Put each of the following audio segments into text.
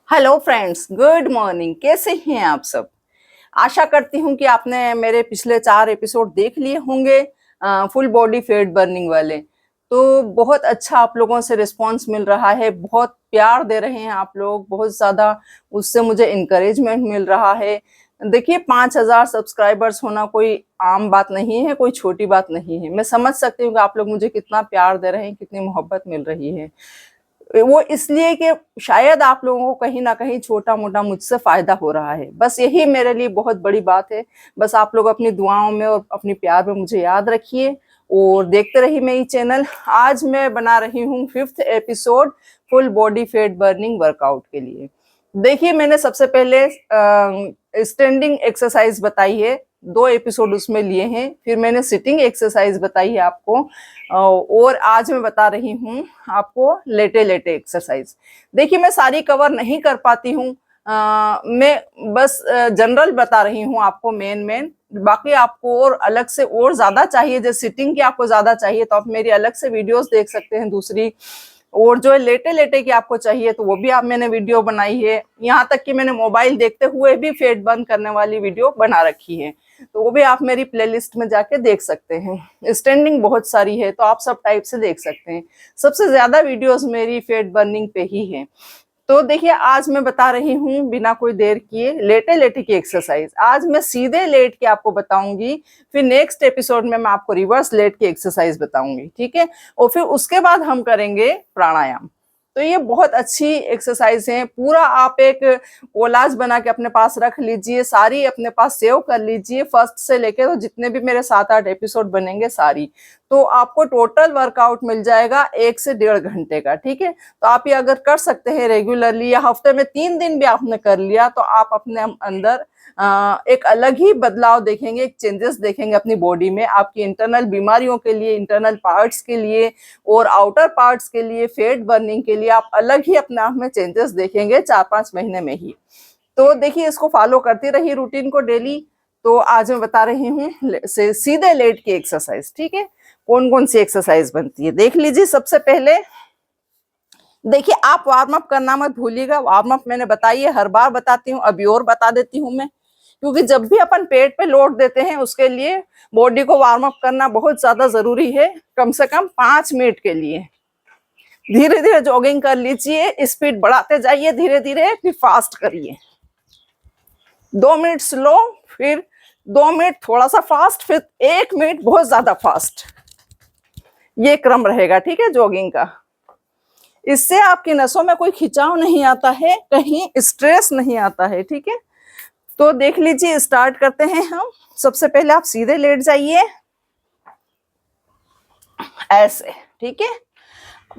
Hello friends, good morning. कैसे हैं आप सब? आशा करती हूँ कि आपने मेरे पिछले 4 एपिसोड देख लिए होंगे, फुल बॉडी फैट बर्निंग वाले। तो बहुत अच्छा आप लोगों से रिस्पांस मिल रहा है, बहुत प्यार दे रहे हैं आप लोग, बहुत ज़्यादा उससे मुझे इनकरेजमेंट मिल रहा है। देखिए, 5,000 सब्सक्राइबर्स होना कोई आम बात नहीं है, कोई छोटी बात नहीं है। मैं समझ सकती हूँ कि आप लोग मुझे कितना प्यार दे रहे हैं, कितनी मोहब्बत मिल रही है। वो इसलिए कि शायद आप लोगों को कहीं ना कहीं छोटा मोटा मुझसे फायदा हो रहा है। बस यही मेरे लिए बहुत बड़ी बात है। बस आप लोग अपनी दुआओं में और अपनी प्यार में मुझे याद रखिए और देखते रहिए मेरी चैनल। आज मैं बना रही हूँ 5th episode full body fat burning workout के लिए। देखिए, मैंने सबसे पहले स्टैंडिंग एक्सरसाइज बताई है, 2 एपिसोड उसमें लिए हैं। फिर मैंने सिटिंग एक्सरसाइज बताई है आपको, और आज मैं बता रही हूँ आपको लेटे लेटे एक्सरसाइज। देखिए, मैं सारी कवर नहीं कर पाती हूँ, मैं बस जनरल बता रही हूँ आपको, मेन। बाकी आपको और अलग से और ज्यादा चाहिए, जैसे सिटिंग की आपको ज्यादा चाहिए तो आप मेरी अलग से वीडियोस देख सकते हैं दूसरी। और जो है लेटे लेटे की आपको चाहिए तो वो भी आप मैंने वीडियो बनाई है। यहाँ तक कि मैंने मोबाइल देखते हुए भी फैट बर्न करने वाली वीडियो बना रखी है, तो वो भी आप मेरी प्लेलिस्ट में जाके देख सकते हैं। स्टैंडिंग बहुत सारी है तो आप सब टाइप से देख सकते हैं। सबसे ज्यादा वीडियोस मेरी फैट बर्निंग पे ही है। तो देखिए, आज मैं बता रही हूँ बिना कोई देर किए लेटे लेटे की एक्सरसाइज। आज मैं सीधे लेट के आपको बताऊंगी, फिर नेक्स्ट एपिसोड में मैं आपको रिवर्स लेट की एक्सरसाइज बताऊंगी, ठीक है। और फिर उसके बाद हम करेंगे प्राणायाम। तो ये बहुत अच्छी एक्सरसाइज है। पूरा आप एक कोलाज बना के अपने पास रख लीजिए, सारी अपने पास सेव कर लीजिए, फर्स्ट से लेके तो जितने भी मेरे 7-8 एपिसोड बनेंगे सारी। तो आपको टोटल वर्कआउट मिल जाएगा 1 से 1.5 घंटे का, ठीक है। तो आप ये अगर कर सकते हैं रेगुलरली, या हफ्ते में 3 दिन भी आपने कर लिया, तो आप अपने अंदर एक अलग ही बदलाव देखेंगे, एक चेंजेस देखेंगे अपनी बॉडी में। आपकी इंटरनल बीमारियों के लिए, इंटरनल पार्ट्स के लिए और आउटर पार्ट्स के लिए, फैट बर्निंग के लिए आप अलग ही अपने आप में चेंजेस देखेंगे 4-5 महीने में ही। तो देखिए, इसको फॉलो करती रहिए रूटीन को डेली। तो आज मैं बता रही हूँ सीधे लेट की एक्सरसाइज, ठीक है। कौन कौन सी एक्सरसाइज बनती है देख लीजिए। सबसे पहले देखिए, आप वार्म अप करना मत भूलिएगा। वार्म अप मैंने बताई है, हर बार बताती हूँ, अभी और बता देती हूँ मैं, क्योंकि जब भी अपन पेट पे लोड देते हैं उसके लिए बॉडी को वार्म अप करना बहुत ज्यादा जरूरी है। कम से कम 5 मिनट के लिए धीरे धीरे जॉगिंग कर लीजिए, स्पीड बढ़ाते जाइए धीरे धीरे, फिर फास्ट करिए। 2 मिनट स्लो, फिर 2 मिनट थोड़ा सा फास्ट, फिर 1 मिनट बहुत ज्यादा फास्ट। ये क्रम रहेगा, ठीक है, जॉगिंग का। इससे आपकी नसों में कोई खिंचाव नहीं आता है, कहीं स्ट्रेस नहीं आता है, ठीक है। तो देख लीजिए, स्टार्ट करते हैं हम। सबसे पहले आप सीधे लेट जाइए ऐसे, ठीक है।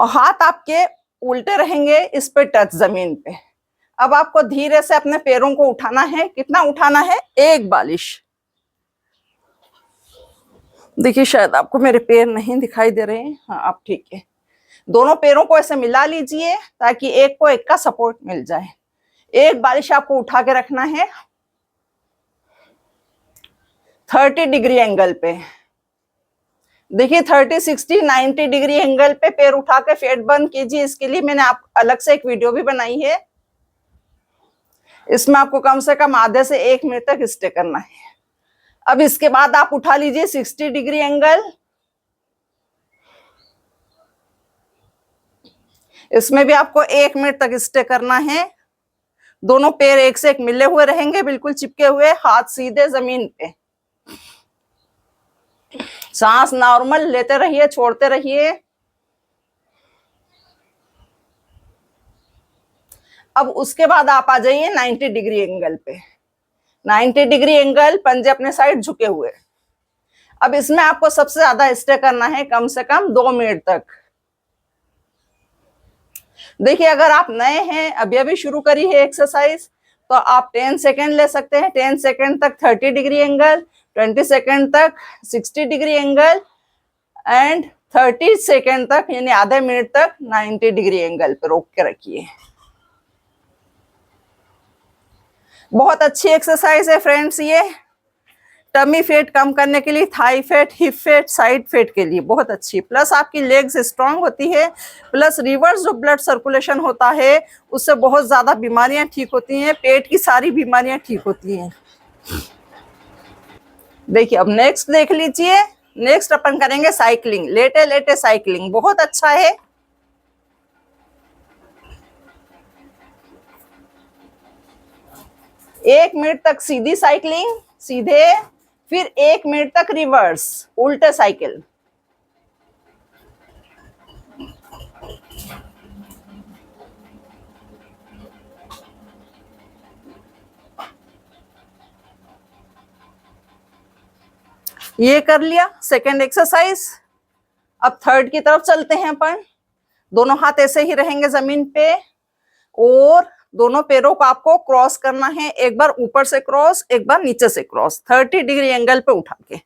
हाथ आपके उल्टे रहेंगे, इस पे टच जमीन पे। अब आपको धीरे से अपने पैरों को उठाना है। कितना उठाना है? 1 बालिश। देखिए, शायद आपको मेरे पैर नहीं दिखाई दे रहे हैं। हाँ, आप ठीक है। दोनों पैरों को ऐसे मिला लीजिए ताकि एक को एक का सपोर्ट मिल जाए। 1 बालिश आपको उठा के रखना है 30 डिग्री एंगल पे। देखिए, 30, 60, 90 डिग्री एंगल पे पैर उठा के फैट बर्न कीजिए। इसके लिए मैंने आप अलग से एक वीडियो भी बनाई है। इसमें आपको कम से कम आधे से 1 मिनट तक स्टे करना है। अब इसके बाद आप उठा लीजिए 60 डिग्री एंगल। इसमें भी आपको 1 मिनट तक स्टे करना है। दोनों पैर एक से एक मिले हुए रहेंगे, बिल्कुल चिपके हुए, हाथ सीधे जमीन पे। सांस नॉर्मल लेते रहिए, छोड़ते रहिए। अब उसके बाद आप आ जाइए 90 डिग्री एंगल पे। 90 डिग्री एंगल, पंजे अपने साइड झुके हुए। अब इसमें आपको सबसे ज्यादा स्टे करना है कम से कम 2 मिनट तक। देखिए, अगर आप नए हैं, अभी अभी शुरू करी है एक्सरसाइज, तो आप 10 सेकेंड ले सकते हैं। 10 सेकेंड तक 30 डिग्री एंगल, 20 सेकेंड तक 60 डिग्री एंगल, एंड 30 सेकेंड तक यानी आधे मिनट तक 90 डिग्री एंगल पे रोक के रखिए। बहुत अच्छी एक्सरसाइज है फ्रेंड्स ये। टमी फैट कम करने के लिए, Thai fat, hip fat, side fat के लिए बहुत अच्छी है। प्लस आपकी लेग्स स्ट्रांग होती है, प्लस रिवर्स जो ब्लड सर्कुलेशन होता है उससे बहुत ज्यादा बीमारियां ठीक होती हैं, पेट की सारी बीमारियां ठीक होती हैं। देखिए अब नेक्स्ट देख लीजिए, नेक्स्ट अपन करेंगे साइकिलिंग, लेटे लेटे साइकिलिंग, बहुत अच्छा है। 1 मिनट तक सीधी साइकिलिंग, सीधे, फिर 1 मिनट तक रिवर्स, उल्टे साइकिल। ये कर लिया सेकेंड एक्सरसाइज। अब थर्ड की तरफ चलते हैं अपन। दोनों हाथ ऐसे ही रहेंगे जमीन पे और दोनों पैरों को आपको क्रॉस करना है, एक बार ऊपर से क्रॉस, एक बार नीचे से क्रॉस, 30 डिग्री एंगल पे उठा के।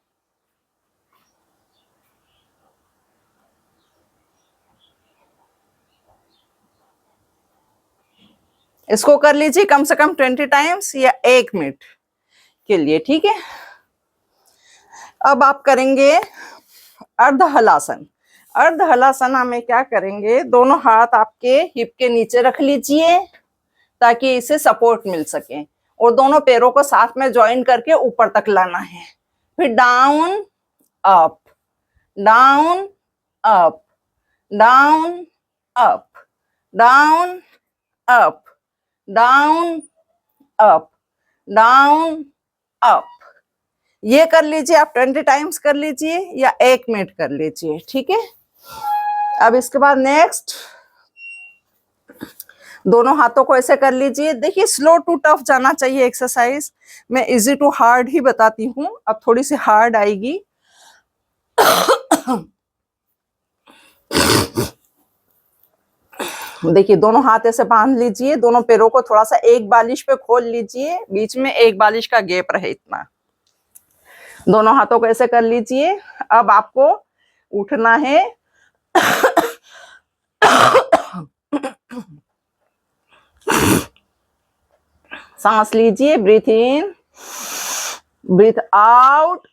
इसको कर लीजिए कम से कम 20 टाइम्स या 1 मिनट के लिए, ठीक है। अब आप करेंगे अर्ध हलासन। अर्ध हलासन में क्या करेंगे, दोनों हाथ आपके हिप के नीचे रख लीजिए ताकि इसे सपोर्ट मिल सके, और दोनों पैरों को साथ में ज्वाइन करके ऊपर तक लाना है। फिर down up, down up, down up, down up, down up, down up. ये कर लीजिए आप 20 टाइम्स कर लीजिए या 1 मिनट कर लीजिए, ठीक है। अब इसके बाद नेक्स्ट दोनों हाथों को ऐसे कर लीजिए। देखिए स्लो टू टफ जाना चाहिए एक्सरसाइज, मैं इजी टू हार्ड ही बताती हूँ, अब थोड़ी सी हार्ड आएगी। देखिए दोनों हाथ ऐसे बांध लीजिए, दोनों पैरों को थोड़ा सा एक बालिश पे खोल लीजिए, बीच में एक बालिश का गैप रहे इतना। दोनों हाथों को ऐसे कर लीजिए। अब आपको उठना है। सांस लीजिए, ब्रीथ इन, ब्रीथ आउट,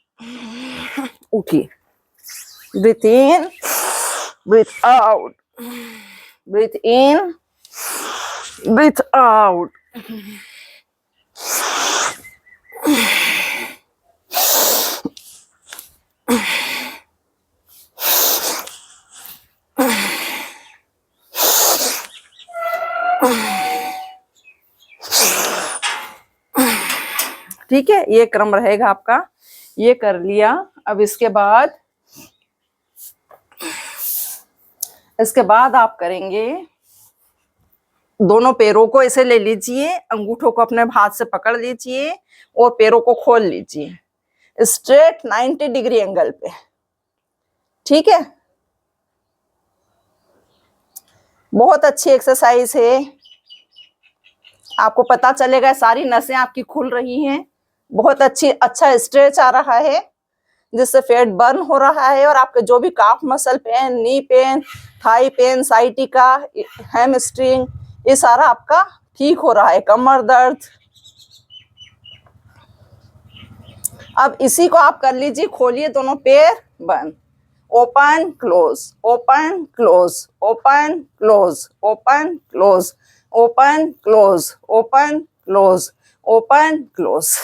उठिए, ब्रीथ इन, ब्रीथ आउट, ब्रीथ इन, ब्रीथ आउट। ठीक है, ये क्रम रहेगा आपका, ये कर लिया। अब इसके बाद आप करेंगे, दोनों पैरों को ऐसे ले लीजिए, अंगूठों को अपने हाथ से पकड़ लीजिए और पैरों को खोल लीजिए स्ट्रेट 90 डिग्री एंगल पे, ठीक है। बहुत अच्छी एक्सरसाइज है, आपको पता चलेगा सारी नसें आपकी खुल रही हैं, बहुत अच्छा स्ट्रेच आ रहा है जिससे फैट बर्न हो रहा है, और आपके जो भी calf muscle pain, knee pain, thigh pain, sciatica, hamstring, ये सारा आपका ठीक हो रहा है, कमर दर्द। अब इसी को आप कर लीजिए, खोलिए दोनों पैर, बंद, open close, open close, open close, open close, open close, open close, open close.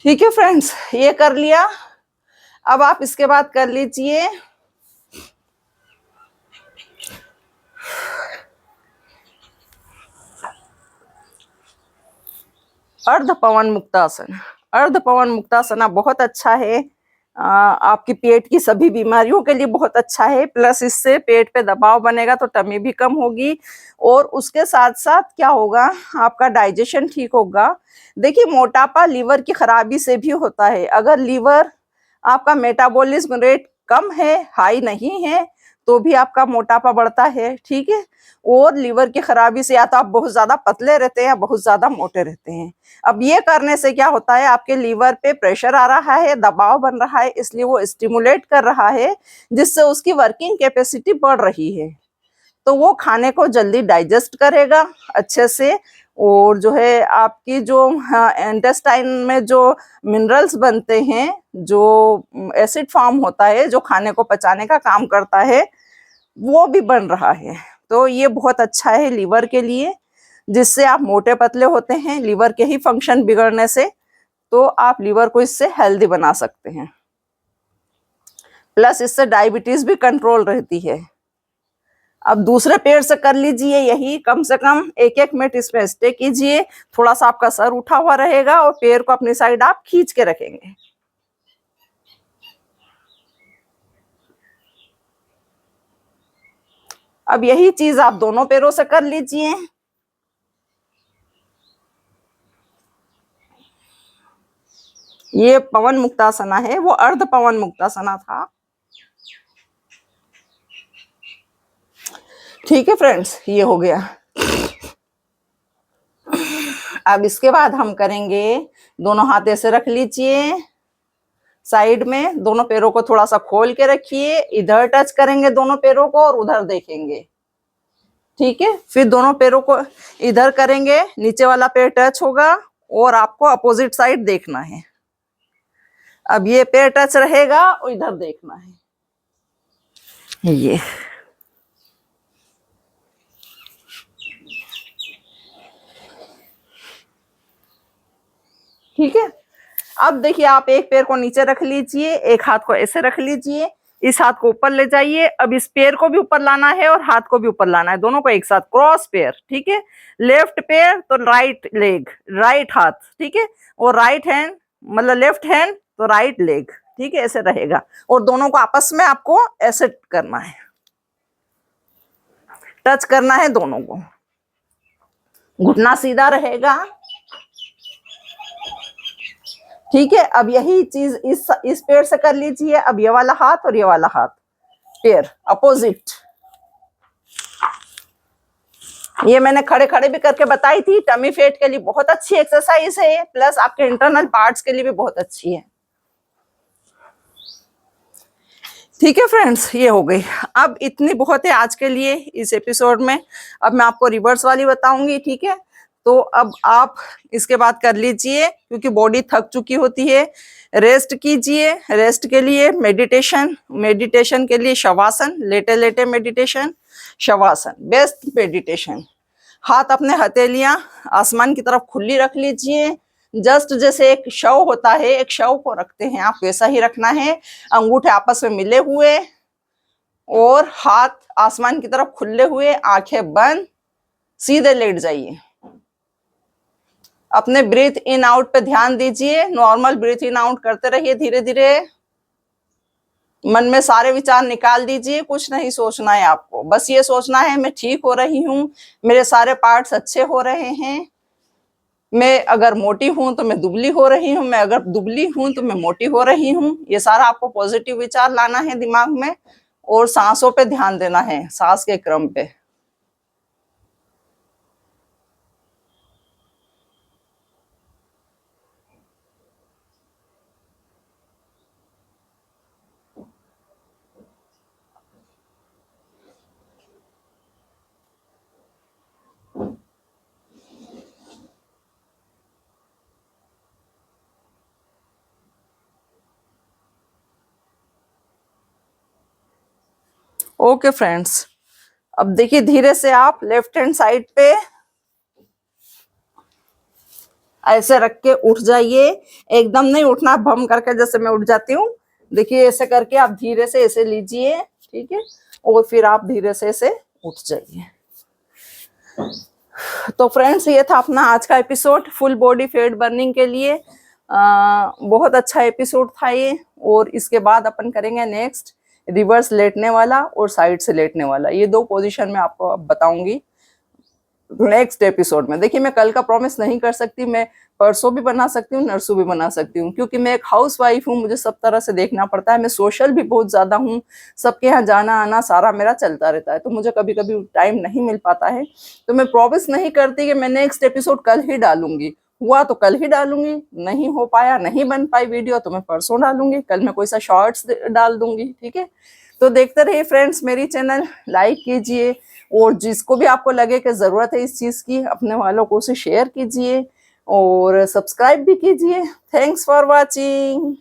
ठीक है फ्रेंड्स, ये कर लिया। अब आप इसके बाद कर लीजिए अर्ध पवन मुक्तासन। अर्ध पवन मुक्तासना बहुत अच्छा है, आपकी पेट की सभी बीमारियों के लिए बहुत अच्छा है, प्लस इससे पेट पे दबाव बनेगा तो टमी भी कम होगी, और उसके साथ साथ क्या होगा, आपका डाइजेशन ठीक होगा। देखिए मोटापा लीवर की खराबी से भी होता है, अगर लीवर आपका मेटाबॉलिज्म रेट कम है, हाई नहीं है, तो भी आपका मोटापा बढ़ता है, ठीक है। और लीवर की खराबी से या तो आप बहुत ज्यादा पतले रहते हैं या बहुत ज्यादा मोटे रहते हैं। अब ये करने से क्या होता है, आपके लीवर पे प्रेशर आ रहा है, दबाव बन रहा है, इसलिए वो स्टिमुलेट कर रहा है जिससे उसकी वर्किंग कैपेसिटी बढ़ रही है। तो वो खाने को जल्दी डाइजेस्ट करेगा अच्छे से, और जो है आपकी जो इंटेस्टाइन में जो मिनरल्स बनते हैं, जो एसिड फॉर्म होता है जो खाने को पचाने का काम करता है, वो भी बन रहा है। तो ये बहुत अच्छा है लीवर के लिए, जिससे आप मोटे पतले होते हैं लीवर के ही फंक्शन बिगड़ने से, तो आप लीवर को इससे हेल्दी बना सकते हैं। प्लस इससे डायबिटीज भी कंट्रोल रहती है। अब दूसरे पैर से कर लीजिए यही, कम से कम 1-1 मिनट इसमें स्टे कीजिए। थोड़ा सा आपका सर उठा हुआ रहेगा और पैर को अपनी साइड आप खींच के रखेंगे। अब यही चीज आप दोनों पैरों से कर लीजिए। ये पवन मुक्तासना है, वो अर्ध पवन मुक्तासना था। ठीक है फ्रेंड्स, ये हो गया। अब इसके बाद हम करेंगे, दोनों हाथ ऐसे रख लीजिए साइड में, दोनों पैरों को थोड़ा सा खोल के रखिए, इधर टच करेंगे दोनों पैरों को और उधर देखेंगे। ठीक है, फिर दोनों पैरों को इधर करेंगे, नीचे वाला पैर टच होगा और आपको अपोजिट साइड देखना है। अब ये पैर टच रहेगा और इधर देखना है। ये ठीक है। अब देखिए, आप एक पैर को नीचे रख लीजिए, एक हाथ को ऐसे रख लीजिए, इस हाथ को ऊपर ले जाइए। अब इस पैर को भी ऊपर लाना है और हाथ को भी ऊपर लाना है, दोनों को एक साथ क्रॉस पैर। ठीक है, लेफ्ट पैर तो राइट लेग, राइट हाथ। ठीक है, और राइट हैंड मतलब लेफ्ट हैंड तो राइट लेग। ठीक है, ऐसे रहेगा और दोनों को आपस में आपको ऐसे करना है, टच करना है दोनों को। घुटना सीधा रहेगा। ठीक है, अब यही चीज इस पैर से कर लीजिए। अब ये वाला हाथ और ये वाला हाथ, पैर अपोजिट। ये मैंने खड़े खड़े भी करके बताई थी, टमी फैट के लिए बहुत अच्छी एक्सरसाइज है, प्लस आपके इंटरनल पार्ट्स के लिए भी बहुत अच्छी है। ठीक है फ्रेंड्स, ये हो गई। अब इतनी बहुत है आज के लिए इस एपिसोड में। अब मैं आपको रिवर्स वाली बताऊंगी। ठीक है, तो अब आप इसके बाद कर लीजिए, क्योंकि बॉडी थक चुकी होती है। रेस्ट कीजिए। रेस्ट के लिए मेडिटेशन के लिए शवासन, लेटे लेटे मेडिटेशन, शवासन बेस्ट मेडिटेशन। हाथ अपने हथेलियां आसमान की तरफ खुली रख लीजिए, जस्ट जैसे एक शव होता है, एक शव को रखते हैं आप, वैसा ही रखना है। अंगूठे आपस में मिले हुए और हाथ आसमान की तरफ खुले हुए, आंखें बंद, सीधे लेट जाइए। अपने ब्रीथ इन आउट पे ध्यान दीजिए, नॉर्मल ब्रीथ इन आउट करते रहिए धीरे धीरे। मन में सारे विचार निकाल दीजिए, कुछ नहीं सोचना है आपको, बस ये सोचना है मैं ठीक हो रही हूँ, मेरे सारे पार्ट्स अच्छे हो रहे हैं। मैं अगर मोटी हूं तो मैं दुबली हो रही हूँ, मैं अगर दुबली हूं तो मैं मोटी हो रही हूँ। ये सारा आपको पॉजिटिव विचार लाना है दिमाग में, और सांसों पे ध्यान देना है, सांस के क्रम पे। ओके फ्रेंड्स, अब देखिए धीरे से आप लेफ्ट हैंड साइड पे ऐसे रख के उठ जाइए। एकदम नहीं उठना भम करके जैसे मैं उठ जाती हूँ। देखिए ऐसे करके आप धीरे से ऐसे लीजिए। ठीक है, और फिर आप धीरे से ऐसे उठ जाइए। तो फ्रेंड्स, ये था अपना आज का episode full body fat burning के लिए। बहुत अच्छा एपिसोड था ये। और इसके बाद अपन करेंगे नेक्स्ट रिवर्स लेटने वाला और साइड से लेटने वाला। ये दो पोजीशन में आपको अब बताऊंगी नेक्स्ट एपिसोड में। देखिए, मैं कल का प्रॉमिस नहीं कर सकती, मैं परसों भी बना सकती हूँ, नरसों भी बना सकती हूँ, क्योंकि मैं एक हाउस वाइफ हूँ, मुझे सब तरह से देखना पड़ता है। मैं सोशल भी बहुत ज्यादा हूँ, सबके यहाँ जाना आना सारा मेरा चलता रहता है, तो मुझे कभी कभी टाइम नहीं मिल पाता है। तो मैं प्रॉमिस नहीं करती कि मैं नेक्स्ट एपिसोड कल ही डालूंगी। हुआ तो कल ही डालूंगी, नहीं हो पाया, नहीं बन पाई वीडियो, तो मैं परसों डालूंगी, कल मैं कोई सा शॉर्ट्स डाल दूंगी। ठीक है, तो देखते रहिए फ्रेंड्स, मेरी चैनल लाइक कीजिए और जिसको भी आपको लगे कि ज़रूरत है इस चीज़ की, अपने वालों को उसे शेयर कीजिए और सब्सक्राइब भी कीजिए। Thanks for watching.